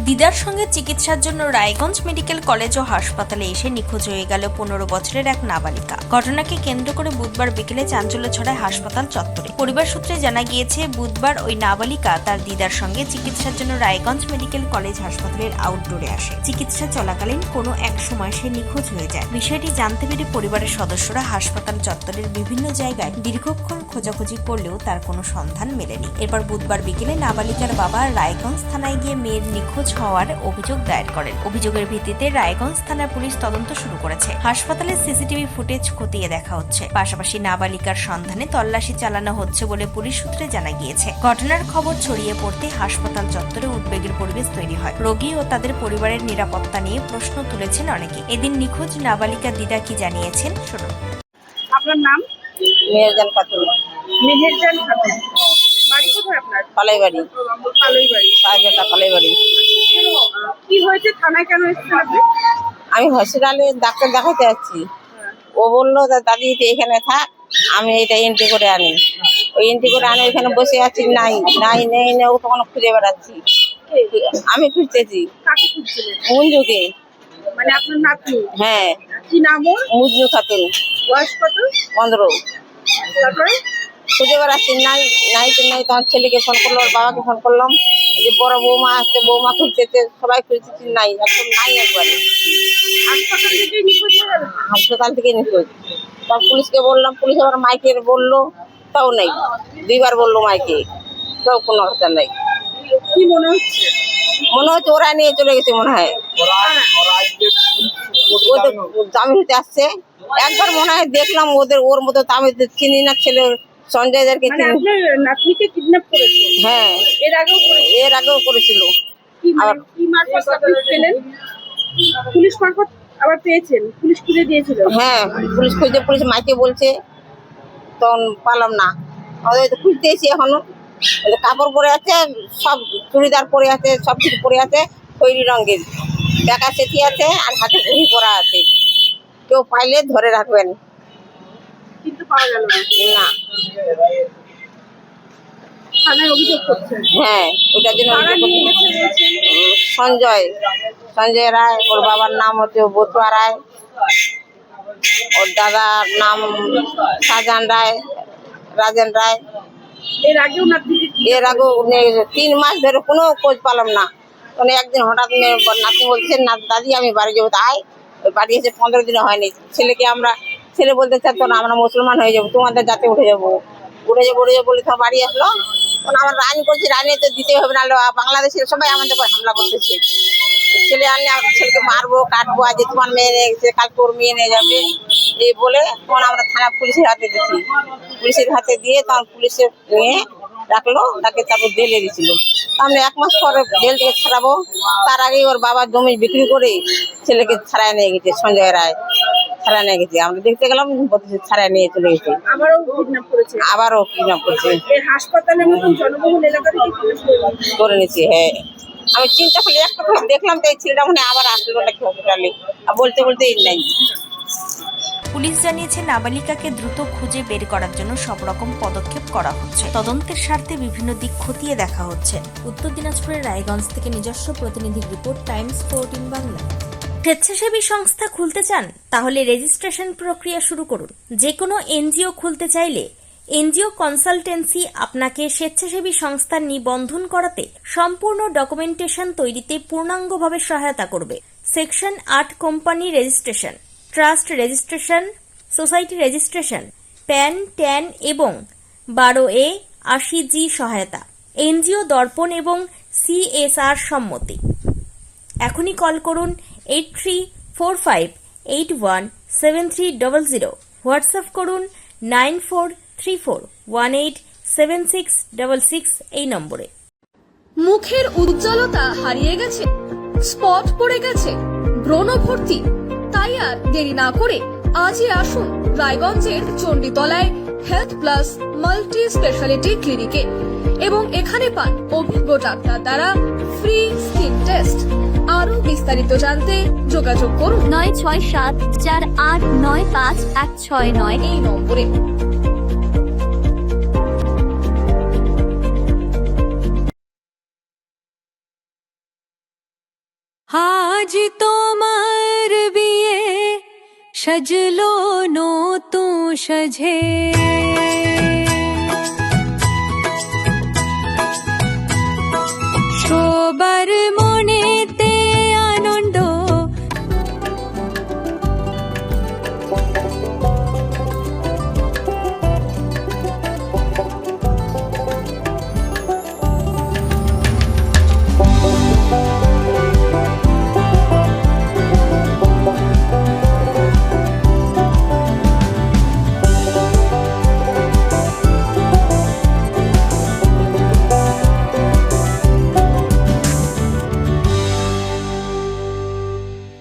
দিদার সঙ্গে চিকিৎসার জন্য রায়গঞ্জ মেডিকেল কলেজ ও হাসপাতালে এসে নিখোঁজ হয়ে গেল 15 বছরের এক নাবালিকা। ঘটনাকে কেন্দ্র করে বুধবার বিকেলে চাঞ্চল্য ছড়ায় হাসপাতাল চত্বরে। পরিবার সূত্রে জানা গিয়েছে, বুধবার ওই নাবালিকা তার দিদার সঙ্গে চিকিৎসার জন্য রায়গঞ্জ মেডিকেল কলেজ হাসপাতালের আউটডোরে আসে। চিকিৎসা চলাকালীন কোনো এক সময় সে নিখোঁজ হয়ে যায়। বিষয়টি জানতে পেরে পরিবারের সদস্যরা হাসপাতাল চত্বরের বিভিন্ন জায়গায় দীর্ঘক্ষণ খোঁজাখুঁজি করলেও তার কোনো সন্ধান মেলেনি। এরপর বুধবার বিকেলে নাবালিকার বাবা রায়গঞ্জ থানায় গিয়ে মেয়ের নিখোঁজ হওয়ার অভিযোগ দায়ের করেন। অভিযোগের ভিত্তিতে রায়গঞ্জ থানার পুলিশ তদন্ত শুরু করেছে। হাসপাতালের সিসিটিভি ফুটেজ খতিয়ে দেখা হচ্ছে। পাশাপাশি নাবালিকার সন্ধানে তল্লাশি চালানো হচ্ছে বলে পুলিশ সূত্রে জানা গিয়েছে। ঘটনার খবর ছড়িয়ে পড়তে হাসপাতাল চত্বরে উদ্বেগের পরিবেশ তৈরি হয়। রোগী ও তাদের পরিবারের নিরাপত্তা নিয়ে প্রশ্ন তুলেছেন অনেকে। এদিন নিখোঁজ নাবালিকা দিদা কি জানিয়েছেন শুনুন। আপনার নাম? মেহেরজান খাতুন। মেহেরজান খাতুন। বাড়ি কোথায় আপনার? পালাইবাড়ি। পালইবাড়ি। সাহেবেটা পালাইবাড়ি। কি হয়েছে, থানায় কেন এসেছেন আপনি? আমি হসপিটালে ডাক্তার দেখাতে যাচ্ছি। ও বললো দাদি তুই এখানে থাক, আমি এটা এন্ট্রি করে আনি। ওই এন্ট্রি করে আনি, ওইখানে বসে আছি, নাই নাই নেই নেই, ও তখন খুঁজে বেড়াচ্ছি। আমি খুঁজতেছি। কাকে খুঁজছিলেন? মঞ্জুকে। মানে আপনার নাতনি? হ্যাঁ। কি নাম ওর? মজনু খাতুন। বয়স কত? 15। তারপরে খুঁজে বেড়াচ্ছি, নাই নাই তো নাই। তখন ছেলেকে ফোন করলো, ওর বাবাকে ফোন করলাম, যে বড় বৌমা আসছে, বৌমা খুঁজতেছে, সবাই খুঁজতেছি, নাই, একদম নাই একবারে। হাসপাতাল থেকে নিখোঁজ হয়ে গেল? হাসপাতাল থেকে নিখোঁজ। তার পুলিশকে বললাম, পুলিশ আবার মাইকে বললো, তাও নেই। 2বার বললো মাইকে, তাও কোনো অবস্থা নাই। কি মনে হচ্ছে? মনে হচ্ছে ওরা নিয়ে চলে গেছে মনে হয়। ওদের জামিন হতে আসছে। একবার মনে হয় দেখলাম ওদের, ওর মতো আমি চিনি না ছেলে সঞ্জয়দেরকে মানে চিনি। আপনার নাতনিকে কিডন্যাপ করেছে? হ্যাঁ, এর আগেও করেছিল। আবার কি মারফত আপনি পেলেন? পুলিশ মারফত আবার পেয়েছেন? পুলিশ খুঁজে দিয়েছিল? হ্যাঁ, পুলিশ খুঁজে, পুলিশ মাইকে বলছে, তখন পারলাম না। আমাদের তো খুঁজতে এসি এখনো। কাপড় পরে আছে, সব চুড়িদার পরে আছে, সব কিছু পরে আছে, খয়েরি রঙের টাকা সেটি আছে, আর হাতে ঘড়ি পরা আছে। কেউ পাইলে ধরে রাখবেন। কিন্তু পাওয়া গেল না। না। থানায় অভিযোগ করছেন? হ্যাঁ, ওটার জন্য কারা নিয়ে গেছে বলছেন? সঞ্জয় রায়। ওর বাবার নাম হচ্ছে বতুয়া রায়। ওর দাদার নাম শাহজাহান রায়, রাজেন রায়। এর আগেও নাতনিকে? এর আগেও 3 মাস ধরে কোনো খোঁজ পেলাম না। মানে একদিন হঠাৎ নাতনি বলছে, না দাদি আমি বাড়ি যাবো। আয়, ওই বাড়ি এসে 15 দিন হয়নি। ছেলে বলতে চাচ্ছ না, আমরা মুসলমান হয়ে যাবো, তোমাদের জাতে উঠে যাবো বলে তো বাড়ি আসলো। আমার রানি করছি, রানি তো দিতেই হবে, না বাংলাদেশের সবাই আমাদের উপর হামলা করতেছে। ছেলে আনলে আমরা ছেলেকে মারবো, কাটবো, আজ তোমার মেয়ে নিয়ে গেছে, কাল তোর মেয়ে নিয়ে যাবে, এই বলে তখন আমরা থানা পুলিশের হাতে দিচ্ছি। পুলিশের হাতে দিয়ে তখন পুলিশের নিয়ে রাখলো, তাকে তারপর জেলে দিয়েছিল। আমরা 1 মাস পরে জেল থেকে ছাড়াবো, তার আগেই ওর বাবা জমি বিক্রি করে ছেলেকে ছাড়াই নিয়ে গেছে। সঞ্জয় রায় ছাড়াই নিয়ে গেছে। আমরা দেখতে গেলাম, ছাড়াই নিয়ে চলে গেছে। আবারও কিডন্যাপ করেছে? আবারও কিডন্যাপ করছে। এই হাসপাতালের মতন জনবহুল এলাকা থেকে কিডন্যাপ করে নিচ্ছে। হ্যাঁ, আমি চিন্তা করলে একটা করে দেখলাম, তো এই ছেলেটা মনে আবার আসলো নাকি হসপিটালে, বলতে নাই। পুলিশ জানিয়েছে, নাবালিকাকে দ্রুত খুঁজে বের করার জন্য সব রকম পদক্ষেপ করা হচ্ছে। তদন্তের স্বার্থে বিভিন্ন দিক খতিয়ে দেখা হচ্ছে। উত্তর দিনাজপুরের রায়গঞ্জ থেকে নিজস্ব প্রতিনিধির রিপোর্ট, টাইমস 14 বাংলা। স্বেচ্ছাসেবী সংস্থা খুলতে চান? তাহলে রেজিস্ট্রেশন প্রক্রিয়া শুরু করুন। যে কোনো এনজিও খুলতে চাইলে এনজিও কনসালটেন্সি আপনাকে স্বেচ্ছাসেবী সংস্থার নিবন্ধন করাতে, সম্পূর্ণ ডকুমেন্টেশন তৈরিতে পূর্ণাঙ্গভাবে সহায়তা করবে। Section 8 company registration, trust registration, society registration, pan, tan এবং 12A 80G সহায়তা, এনজিও দর্পণ এবং CSR সম্মতি। এখনই কল করুন 8345817300। হোয়াটসঅ্যাপ করুন 9434187666 এই নম্বরে। মুখের উজ্জ্বলতা হারিয়ে গেছে, স্পট পড়ে গেছে, ব্রণ ভর্তি, তাই আর দেরি না করে আজই আসুন রায়গঞ্জের চণ্ডীতলায় হেলথ প্লাস মাল্টি স্পেশালিটি ক্লিনিকে এবং এখানে পান অভিজ্ঞ ডাক্তার দ্বারা ফ্রি স্কিন টেস্ট। আরো বিস্তারিত জানতে যোগাযোগ করুন 9674895169 এই নম্বরে। আজ তোমার বিয়ে সাজলো নতুন সাজে